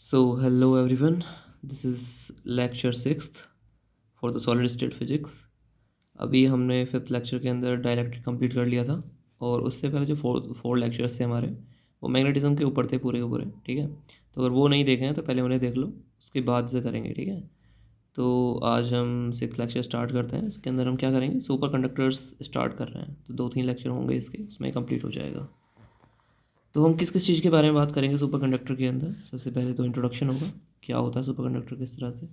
So, hello everyone. This is lecture 6th for the solid state physics. अभी हमने fifth lecture के अंदर dielectric complete कर लिया था और उससे पहले जो फोर लेक्चर्स थे हमारे वो मैग्नेटिज्म के ऊपर थे पूरे के पूरे। ठीक है, तो अगर वो नहीं देखे हैं तो पहले उन्हें देख लो, उसके बाद से करेंगे। ठीक है, तो आज हम सिक्स लेक्चर स्टार्ट करते हैं। इसके अंदर हम क्या करेंगे, सुपर कंडक्टर्स स्टार्ट कर रहे हैं, तो 2-3 लेक्चर होंगे इसके, उसमें कंप्लीट हो जाएगा। तो हम किस किस चीज़ के बारे में बात करेंगे सुपर कंडक्टर के अंदर। सबसे पहले तो इंट्रोडक्शन होगा, क्या होता है सुपर कंडक्टर, किस तरह से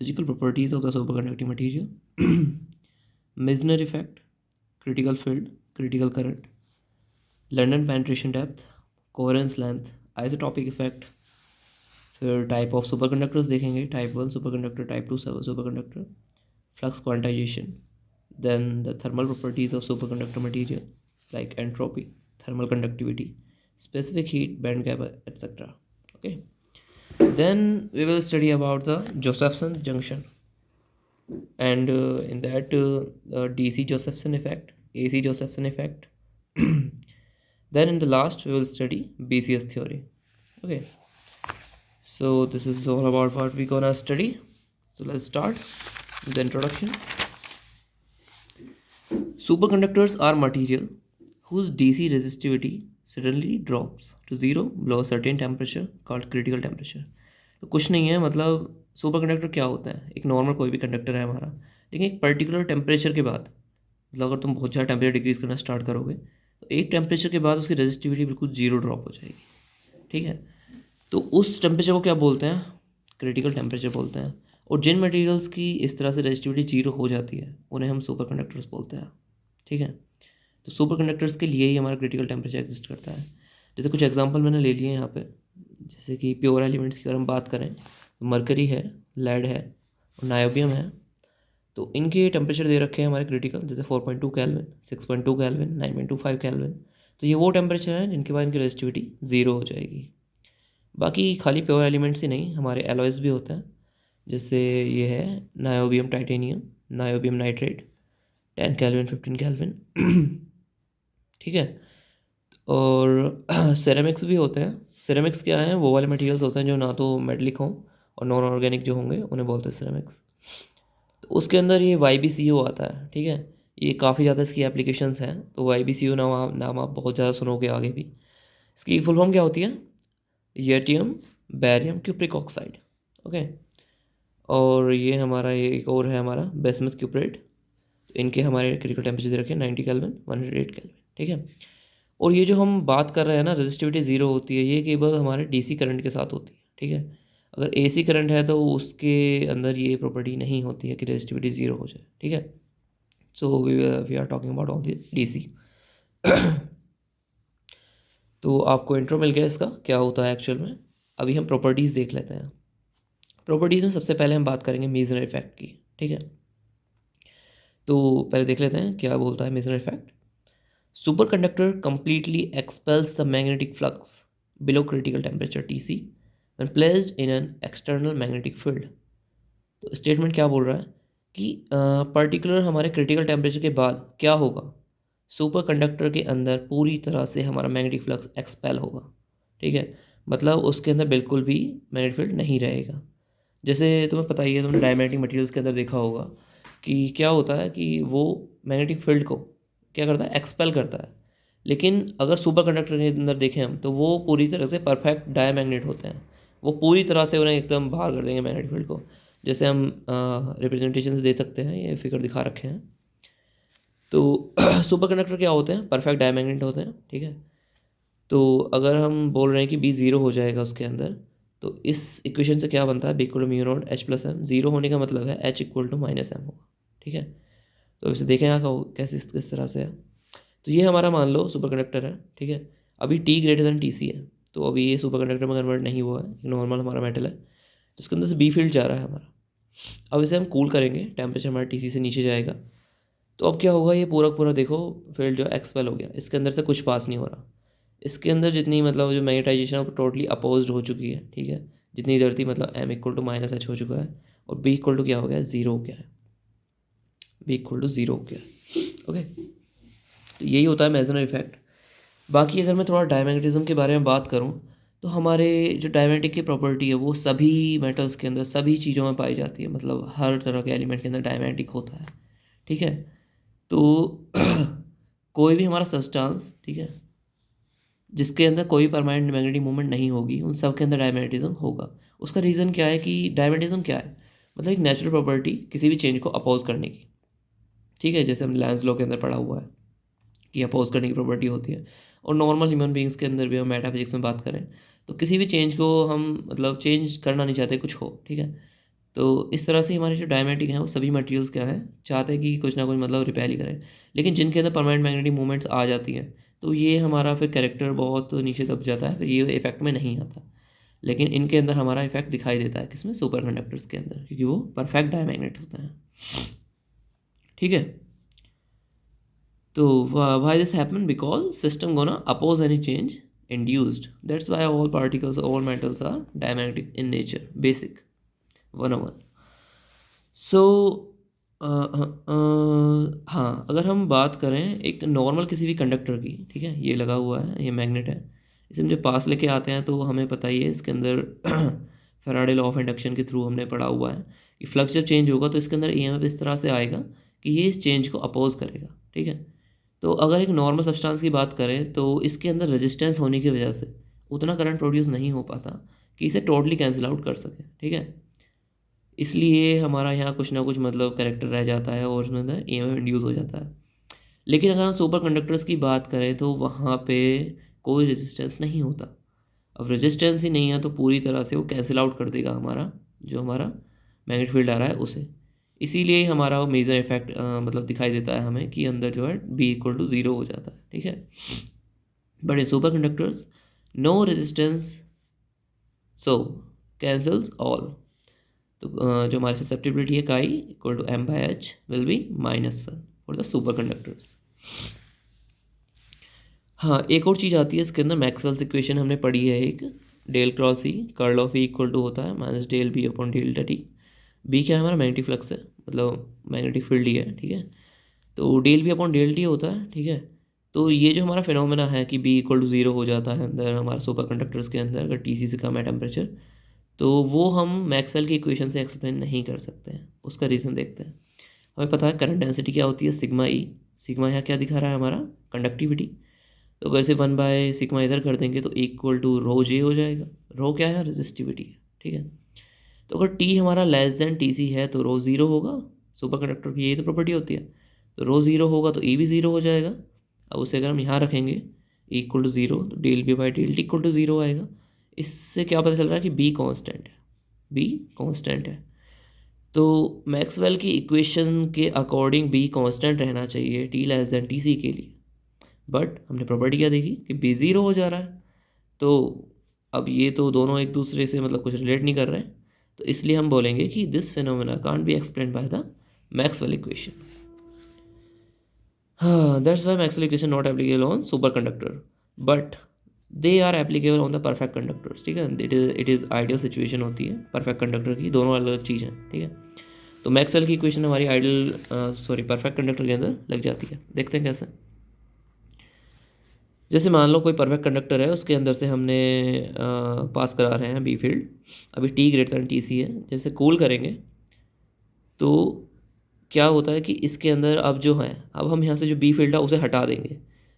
physical properties of the superconducting material, Meissner effect, critical field, critical current, London penetration depth, coherence length, isotopic effect. फिर टाइप ऑफ सुपर कंडक्टर्स देखेंगे, type 1 superconductor, type 2 superconductor, flux quantisation, then the thermal properties of superconductor material like entropy, thermal conductivity, specific heat, band gap, etc. Okay, then we will study about the Josephson junction, and in that DC Josephson effect, AC Josephson effect. Then in the last we will study BCS theory. Okay, so this is all about what we gonna study. So let's start with the introduction. Superconductors are material whose DC resistivity suddenly drops to zero below a certain temperature called critical temperature. तो कुछ नहीं है, मतलब super conductor क्या होता है, एक normal कोई भी कंडक्टर है हमारा, लेकिन एक पर्टिकुलर टेम्परेचर के बाद, मतलब अगर तुम बहुत ज़्यादा टेम्परेचर डिक्रीज करना स्टार्ट करोगे तो एक टेम्परेचर के बाद उसकी रेजिस्टिविटी बिल्कुल जीरो ड्रॉप हो जाएगी। ठीक है, तो उस टेम्परेचर को क्या बोलते हैं, क्रिटिकल टेम्परेचर बोलते हैं। और जिन मटेरियल्स की इस तरह से रेजिस्टिविटी जीरो हो जाती है उन्हें हम सुपर कंडक्टर्स बोलते हैं। ठीक है, तो सुपर कंडक्टर्स के लिए ही हमारा क्रिटिकल टेम्परेचर एग्जिस्ट करता है। जैसे कुछ एग्जांपल मैंने ले लिए हैं यहाँ पे, जैसे कि प्योर एलिमेंट्स की अगर हम बात करें तो मरकरी है, लेड है और नायोबियम है। तो इनके टेम्परेचर दे रखे हैं हमारे क्रिटिकल, जैसे 4.2 केल्विन, 6.2 केल्विन, 9.25 केल्विन। तो ये वो टेम्परेचर हैं जिनके बाद इनकी रेजिस्टिविटी ज़ीरो हो जाएगी। बाकी खाली प्योर एलिमेंट्स ही नहीं, हमारे एलॉयज़ भी होते हैं, जैसे ये है niobium titanium, niobium nitrate, 10 kelvin, 15 kelvin. ठीक है, और सेरेमिक्स भी होते हैं। सेरेमिक्स क्या है, वो वाले मटेरियल्स होते हैं जो ना तो मेटलिक हों और नॉन ऑर्गेनिक जो होंगे उन्हें बोलते हैं सेरेमिक्स। तो उसके अंदर ये YbCO आता है। ठीक है, ये काफ़ी ज़्यादा इसकी एप्लीकेशंस हैं, तो YbCO नाम आप बहुत ज़्यादा सुनोगे आगे भी। इसकी फुल फॉर्म क्या होती है, यटियम बैरियम क्यूप्रिक ऑक्साइड। ओके, और ये हमारा ये एक और है हमारा बेसमथ क्यूप्रेट। इनके हमारे क्रिटिकल टेम्परेचर दे रखे हैं 90 केल्विन, 108 केल्विन। ठीक है, और ये जो हम बात कर रहे हैं ना, रेजिस्टिविटी ज़ीरो होती है, ये केवल हमारे डीसी करंट के साथ होती है। ठीक है, अगर एसी करंट है तो उसके अंदर ये प्रॉपर्टी नहीं होती है कि रेजिस्टिविटी ज़ीरो हो जाए। ठीक है, so we are talking about only DC. तो आपको इंट्रो मिल गया इसका क्या होता है एक्चुअल में। अभी हम प्रॉपर्टीज़ देख लेते हैं। प्रॉपर्टीज़ में सबसे पहले हम बात करेंगे मेजनर इफेक्ट की। ठीक है, तो पहले देख लेते हैं क्या बोलता है मेजनर effect. Superconductor completely expels the magnetic flux below critical temperature Tc when placed in an external magnetic field। तो स्टेटमेंट क्या बोल रहा है कि पर्टिकुलर हमारे क्रिटिकल टेम्परेचर के बाद क्या होगा, सुपर कंडक्टर के अंदर पूरी तरह से हमारा मैग्नेटिक फ्लक्स एक्सपेल होगा। ठीक है, मतलब उसके अंदर बिल्कुल भी मैग्नेटिक फील्ड नहीं रहेगा। जैसे तुम्हें पता ही है, तुमने डायमैग्नेटिक मटेरियल्स के अंदर देखा होगा कि क्या होता है कि वो मैग्नेटिक फील्ड को क्या करता है, एक्सपेल करता है। लेकिन अगर सुपर कंडक्टर के अंदर देखें हम, तो वो पूरी तरह से परफेक्ट डायमैग्नेट होते हैं, वो पूरी तरह से उन्हें एकदम बाहर कर देंगे मैग्नेटिक फील्ड को। जैसे हम रिप्रेजेंटेशन दे सकते हैं, ये फिगर दिखा रखे हैं। तो सुपर कंडक्टर क्या होते हैं, परफेक्ट डायमैग्नेट होते हैं। ठीक है, तो अगर हम बोल रहे हैं कि बी ज़ीरो हो जाएगा उसके अंदर, तो इस इक्वेशन से क्या बनता है, B equal to mu naught H plus M. Zero होने का मतलब है H equal to minus M होगा। ठीक है, तो इसे देखें यहाँ का कैसे किस तरह से है। तो ये हमारा मान लो सुपर कंडक्टर है। ठीक है, अभी T greater than T C है, तो अभी ये सुपर कंडक्टर में कन्वर्ट नहीं हुआ है, एक नॉर्मल हमारा मेटल है, तो इसके अंदर से बी फील्ड जा रहा है हमारा। अब इसे हम कूल करेंगे, टेम्परेचर हमारा टी सी से नीचे जाएगा, तो अब क्या होगा, ये पूरा पूरा देखो फील्ड जो एक्सपेल हो गया, इसके अंदर से कुछ पास नहीं हो रहा। इसके अंदर जितनी मतलब जो मैग्नेटाइजेशन है वो टोटली अपोज्ड हो चुकी है। ठीक है, जितनी इधर थी, मतलब M equal to minus H हो चुका है, और बी इक्वल टू क्या हो गया है, ज़ीरो हो गया है, बी इक्वल टू ज़ीरो हो गया है। ओके, तो यही होता है मेजनर इफेक्ट। बाकी अगर मैं थोड़ा डायमैग्नेटिज्म के बारे में बात करूँ, तो हमारे जो डायमेटिक की प्रॉपर्टी है वो सभी मेटल्स के अंदर, सभी चीज़ों में पाई जाती है, मतलब हर तरह के एलिमेंट के अंदर डायमेटिक होता है। ठीक है, तो कोई भी हमारा सब्सटेंस, ठीक है, जिसके अंदर कोई परमानेंट मैग्नेटिक मूवमेंट नहीं होगी, उन सब के अंदर डायमेटिज्म होगा। उसका रीज़न क्या है कि डायमेटिज्म क्या है, मतलब एक नेचुरल प्रॉपर्टी किसी भी चेंज को अपोज करने की। ठीक है, जैसे हमने लैंस लॉ के अंदर पढ़ा हुआ है कि अपोज करने की प्रॉपर्टी होती है, और नॉर्मल ह्यूमन बींग्स के अंदर भी हम मेटाफिजिक्स में बात करें तो किसी भी चेंज को हम मतलब चेंज करना नहीं चाहते, कुछ हो। ठीक है, तो इस तरह से हमारे जो डायमेटिक हैं वो सभी मटेरियल्स क्या है, चाहते हैं कि कुछ ना कुछ मतलब रिपेल ही करें। लेकिन जिनके अंदर परमानेंट मैग्नेटिक मूवमेंट्स आ जाती हैं तो ये हमारा फिर कैरेक्टर बहुत नीचे दब जाता है, फिर ये इफेक्ट में नहीं आता। लेकिन इनके अंदर हमारा इफेक्ट दिखाई देता है, किसमें, सुपर कंडक्टर्स के अंदर, क्योंकि वो परफेक्ट डायमैग्नेट होते हैं। ठीक है, तो why this happen, because system gonna oppose any change induced, that's why all particles, all metals are diamagnetic in nature, basic 101। सो हाँ, अगर हम बात करें एक नॉर्मल किसी भी कंडक्टर की, ठीक है, ये लगा हुआ है, ये मैग्नेट है, इसे हम जब पास लेके आते हैं तो हमें पता ही है इसके अंदर फैराडे लॉ ऑफ इंडक्शन के थ्रू हमने पढ़ा हुआ है कि फ्लक्स जब चेंज होगा तो इसके अंदर ईएमएफ इस तरह से आएगा कि ये इस चेंज को अपोज करेगा। ठीक है, तो अगर एक नॉर्मल सब्सटेंस की बात करें तो इसके अंदर रेजिस्टेंस होने की वजह से उतना करंट प्रोड्यूस नहीं हो पाता कि इसे टोटली कैंसिल आउट कर सके। ठीक है, इसलिए हमारा यहाँ कुछ ना कुछ मतलब कैरेक्टर रह जाता है और उसमें अंदर ईएमएफ इंड्यूस हो जाता है। लेकिन अगर हम सुपर कंडक्टर्स की बात करें तो वहाँ पे कोई रेजिस्टेंस नहीं होता। अब रेजिस्टेंस ही नहीं है तो पूरी तरह से वो कैंसिल आउट कर देगा हमारा जो हमारा मैग्नेटिक फील्ड आ रहा है उसे। इसीलिए हमारा वो मेजर इफेक्ट मतलब दिखाई देता है हमें कि अंदर जो है बी इक्वल टू ज़ीरो हो जाता है। ठीक है, but in super conductors no resistance, so cancels all. तो जो हमारी ससेप्टिबिलिटी है chi equal to M by H will be -1 for the super conductors. हाँ, एक और चीज़ आती है इसके अंदर, मैक्सवेल्स इक्वेशन हमने पढ़ी है एक, del cross E curl of E equal to होता है minus del B upon delta T. B क्या है, हमारा मैग्नेटिक फ्लक्स है, मतलब मैग्नेटिक फील्ड ही है। ठीक है, तो del B upon del T होता है। ठीक है, तो ये जो हमारा फिनोमेना है कि बी इक्वल टू ज़ीरो हो जाता है अंदर हमारा सुपर कंडक्टर्स के अंदर अगर टी सी से कम है टेम्परेचर, तो वो हम मैक्सवेल की इक्वेशन से एक्सप्लेन नहीं कर सकते हैं। उसका रीज़न देखते हैं। हमें पता है करंट डेंसिटी क्या होती है, सिग्मा ई। सिग्मा यहाँ क्या दिखा रहा है, हमारा कंडक्टिविटी। तो अगर इसे 1/सिग्मा इधर कर देंगे तो इक्वल टू रो जे हो जाएगा। रो क्या है, रेजिस्टिविटी है। ठीक है, तो अगर टी हमारा लेस देन टी सी है तो रो ज़ीरो होगा। सुपर कंडक्टर की यही तो प्रॉपर्टी होती है। तो रो ज़ीरो होगा तो ई भी ज़ीरो हो जाएगा। अब उसे अगर हम यहाँ रखेंगे इक्वल टू ज़ीरो तो del B by del T equal to zero आएगा। इससे क्या पता चल रहा है कि बी कांस्टेंट है, बी कांस्टेंट है। तो मैक्सवेल की इक्वेशन के अकॉर्डिंग बी कांस्टेंट रहना चाहिए T less than T C के लिए, बट हमने प्रॉपर्टी क्या देखी कि बी ज़ीरो हो जा रहा है। तो अब ये तो दोनों एक दूसरे से मतलब कुछ रिलेट नहीं कर रहे हैं, तो इसलिए हम बोलेंगे कि this phenomena can't be explain by the Maxwell equation. हाँ, that's why Maxwell equation not applicable on superconductor, but they are applicable on the perfect conductors. ठीक है, इट इज़ आइडियल सिचुएशन होती है परफेक्ट कंडक्टर की, दोनों अलग अलग चीज़ हैं। ठीक है, तो मैक्सवेल की इक्वेशन हमारी आइडियल परफेक्ट कंडक्टर के अंदर लग जाती है। देखते हैं कैसे। जैसे मान लो कोई परफेक्ट कंडक्टर है, उसके अंदर से हमने पास करा रहे हैं बी फील्ड, अभी T greater than T C है। जैसे कूल करेंगे तो क्या होता है कि इसके अंदर अब जो है, अब हम यहाँ से जो बी फील्ड है उसे हटा देंगे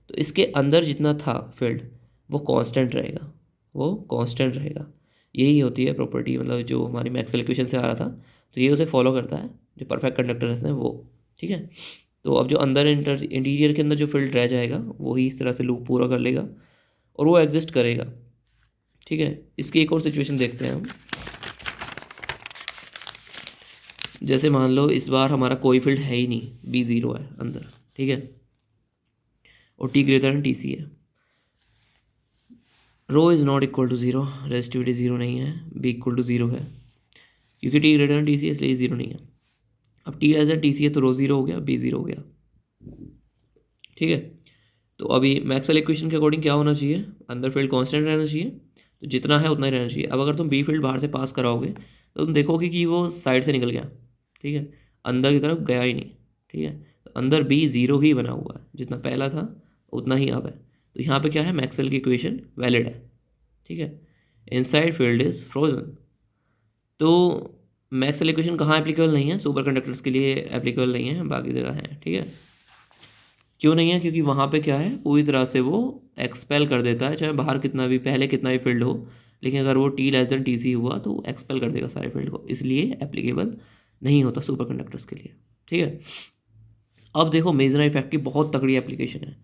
तो इसके अंदर जितना था फील्ड वो कांस्टेंट रहेगा, वो कांस्टेंट रहेगा। यही होती है प्रॉपर्टी, मतलब जो हमारी मैक्सवेल इक्वेशन से आ रहा था, तो ये उसे फॉलो करता है जो परफेक्ट कंडक्टर्स हैं वो। ठीक है, तो अब जो अंदर इंटीरियर के अंदर जो फील्ड रह जाएगा वही इस तरह से लूप पूरा कर लेगा और वो एग्जिस्ट करेगा। ठीक है, इसकी एक और सिचुएशन देखते हैं हम। जैसे मान लो इस बार हमारा कोई फील्ड है ही नहीं, बी ज़ीरो है अंदर। ठीक है, और T greater than T C है। Rho is not equal to zero, resistivity zero नहीं है, बी इक्वल टू ज़ीरो है क्योंकि T greater than T C है इसलिए ज़ीरो नहीं है। अब T less than T C है तो रो ज़ीरो हो गया, बी ज़ीरो हो गया। ठीक है, तो अभी मैक्सवेल इक्वेशन के अकॉर्डिंग क्या होना चाहिए, अंदर फील्ड कांस्टेंट रहना चाहिए, तो जितना है उतना ही रहना चाहिए। अब अगर तुम बी फील्ड बाहर से पास कराओगे तो तुम देखोगे कि वो साइड से निकल गया। ठीक है, अंदर की तरफ गया ही नहीं। ठीक है, तो अंदर बी ज़ीरो ही बना हुआ है, जितना पहला था उतना ही अब है। तो यहाँ पे क्या है, मैक्सवेल की इक्वेशन वैलिड है। ठीक है, इनसाइड फील्ड इज़ फ्रोजन। तो मैक्सवेल इक्वेशन कहाँ एप्लीकेबल नहीं है? सुपर कंडक्टर्स के लिए एप्लीकेबल नहीं है, बाकी जगह है। ठीक है, क्यों नहीं है? क्योंकि वहाँ पे क्या है, पूरी तरह से वो एक्सपेल कर देता है, चाहे बाहर कितना भी पहले कितना भी फील्ड हो, लेकिन अगर वो T less than T C हुआ तो एक्सपेल कर देगा सारे फील्ड को, इसलिए एप्लीकेबल नहीं होता सुपर कंडक्टर्स के लिए। ठीक है, अब देखो मेजर इफेक्ट की बहुत तगड़ी एप्लीकेशन है,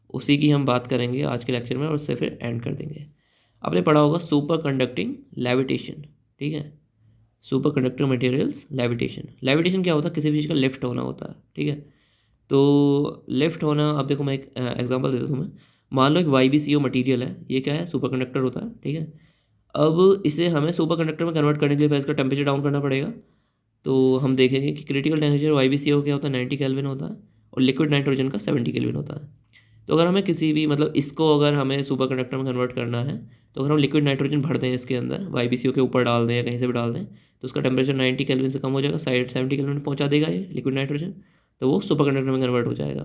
उसी की हम बात करेंगे आज के लेक्चर में और उससे फिर एंड कर देंगे। आपने पढ़ा होगा सुपर कंडक्टिंग लेविटेशन। ठीक है, super conducting materials levitation. Levitation क्या होता है? किसी भी चीज़ का लिफ्ट होना होता है। ठीक है, तो लिफ्ट होना, अब देखो मैं एक एग्जांपल देता हूँ तुम्हें। मान लो एक वाई बी सी ओ मटीरियल है, ये क्या है? सुपर कंडक्टर होता है। ठीक है, अब इसे हमें सुपर कंडक्टर में कन्वर्ट करने के लिए पहले इसका टेम्परेचर डाउन करना पड़ेगा। तो हम देखेंगे कि critical temperature Y B C O क्या होता है? 90 केल्विन होता है, और लिक्विड नाइट्रोजन का 70 केल्विन होता है। तो अगर हमें किसी भी मतलब इसको अगर हमें सुपर कंडक्टर में कन्वर्ट करना है, तो अगर हम लिक्विड नाइट्रोजन भर दें इसके अंदर, वाई बी सी ओ के ऊपर डाल दें या कहीं से भी डाल दें, तो उसका टेम्परेचर 90 केल्विन से कम हो जाएगा, साइड 70 केल्विन पहुंचा देगा ये लिक्विड नाइट्रोजन, तो वो सुपर कंडक्टर में कन्वर्ट हो जाएगा।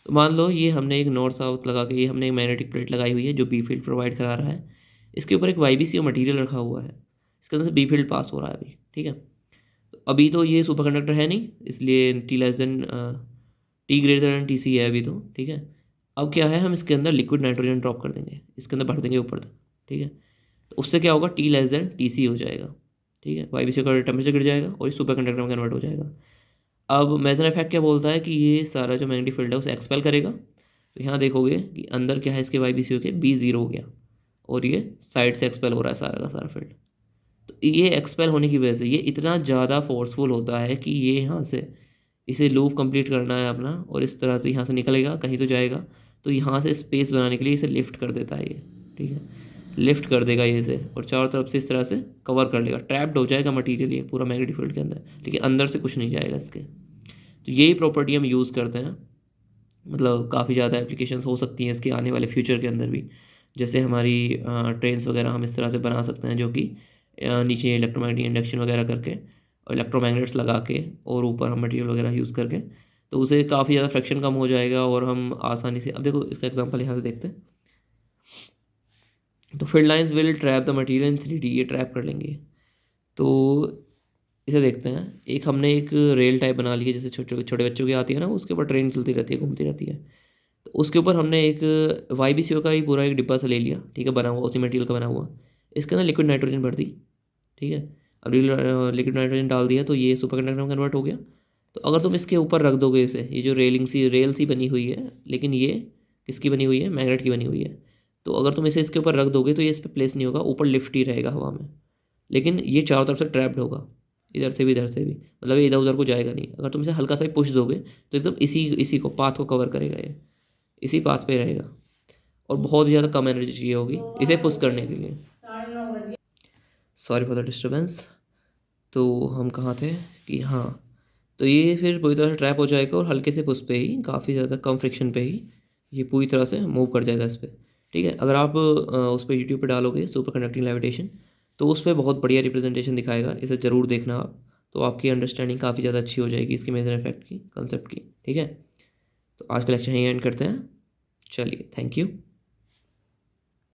तो मान लो ये हमने एक नॉर्थ साउथ लगा के, ये हमने एक मैग्नेटिक प्लेट लगाई हुई है जो बी फील्ड प्रोवाइड करा रहा है, इसके ऊपर एक वाई बी सी ओ मटीरियल रखा हुआ है, इसके अंदर से बी फील्ड पास हो रहा है अभी। ठीक है, तो अभी तो ये सुपर कंडक्टर है नहीं, इसलिए T less than T greater than T C है अभी तो। ठीक है, अब क्या है, हम इसके अंदर लिक्विड नाइट्रोजन ड्रॉप कर देंगे, इसके अंदर भर देंगे ऊपर तक। ठीक है, तो उससे क्या होगा, T less than T C हो जाएगा। ठीक है, वाई बी सी का टेम्परेचर गिर जाएगा और ये सुपर कंडक्टर में कन्वर्ट हो जाएगा। अब मेजर इफेक्ट क्या बोलता है कि ये सारा जो मैग्नेटिक फील्ड है उसे एक्सपेल करेगा। तो यहाँ देखोगे कि अंदर क्या है इसके वाई बी सी के, बी ज़ीरो हो गया, और ये साइड से एक्सपेल हो रहा है सारा का सारा फील्ड। तो ये एक्सपेल होने की वजह से ये इतना ज़्यादा फोर्सफुल होता है कि ये यहाँ से इसे लूप कंप्लीट करना है अपना, और इस तरह से यहाँ से निकलेगा कहीं तो जाएगा, तो यहाँ से स्पेस बनाने के लिए इसे लिफ्ट कर देता है ये। ठीक है, लिफ्ट कर देगा ये इसे, और चारों तरफ से इस तरह से कवर कर लेगा, ट्रैप्ड हो जाएगा मटीरियल ये पूरा मैग्नेटिक फील्ड के अंदर, लेकिन अंदर से कुछ नहीं जाएगा इसके। तो यही प्रॉपर्टी हम यूज़ करते हैं, मतलब काफ़ी ज़्यादा एप्लीकेशंस हो सकती हैं इसके आने वाले फ्यूचर के अंदर भी। जैसे हमारी ट्रेन्स वगैरह हम इस तरह से बना सकते हैं, जो कि नीचे इलेक्ट्रोमैग्नेटिक इंडक्शन वगैरह करके और इलेक्ट्रोमैग्नेट्स लगा के और ऊपर हम मटेरियल वगैरह यूज़ करके, तो उसे काफ़ी ज़्यादा फ्रैक्शन कम हो जाएगा और हम आसानी से, अब देखो इसका एग्जांपल यहाँ से देखते हैं। तो field lines will trap the material in 3D, ये ट्रैप कर लेंगे। तो इसे देखते हैं, एक हमने एक रेल टाइप बना ली है, जैसे छोटे छोटे बच्चों की आती है ना, उसके ऊपर ट्रेन चलती रहती है, घूमती रहती है। तो उसके ऊपर हमने एक वाई बी सी ओ का ही पूरा एक डिब्बा सा ले लिया। ठीक है, बना हुआ उसी मटेरियल का बना हुआ, इसके अंदर लिक्विड नाइट्रोजन भर दी। ठीक है, अब लिक्विड नाइट्रोजन डाल दिया तो ये सुपर कंडक्टर में कन्वर्ट हो गया। तो अगर तुम इसके ऊपर रख दोगे इसे, ये जो रेल सी बनी हुई है, लेकिन ये किसकी बनी हुई है? मैग्नेट की बनी हुई है। तो अगर तुम इसे इसके ऊपर रख दोगे तो ये इस पर प्लेस नहीं होगा, ऊपर लिफ्ट ही रहेगा हवा में, लेकिन ये चारों तरफ से ट्रैप्ड होगा, इधर से भी इधर से भी, मतलब ये इधर उधर को जाएगा नहीं। अगर तुम इसे हल्का सा पुश दोगे तो एकदम इसी इसी को पाथ को कवर करेगा, ये इसी पाथ पे रहेगा, और बहुत ही ज़्यादा कम एनर्जी चाहिए होगी इसे पुश करने के लिए। Sorry for the disturbance. तो हम कहाँ थे कि हाँ, तो ये फिर पूरी तरह से ट्रैप हो जाएगा और हल्के से पुश पे ही, काफ़ी ज़्यादा कम फ्रिक्शन पे ही ये पूरी तरह से मूव कर जाएगा इस पर। ठीक है, अगर आप उस पर यूट्यूब पे डालोगे सुपर कंडक्टिंग लेविटेशन, तो उस पर बहुत बढ़िया रिप्रेजेंटेशन दिखाएगा, इसे ज़रूर देखना आप, तो आपकी अंडरस्टैंडिंग काफ़ी ज़्यादा अच्छी हो जाएगी इसके मेजर इफेक्ट की, कंसेप्ट की। ठीक है, तो आज का लेक्चर यहीं एंड करते हैं। चलिए, थैंक यू।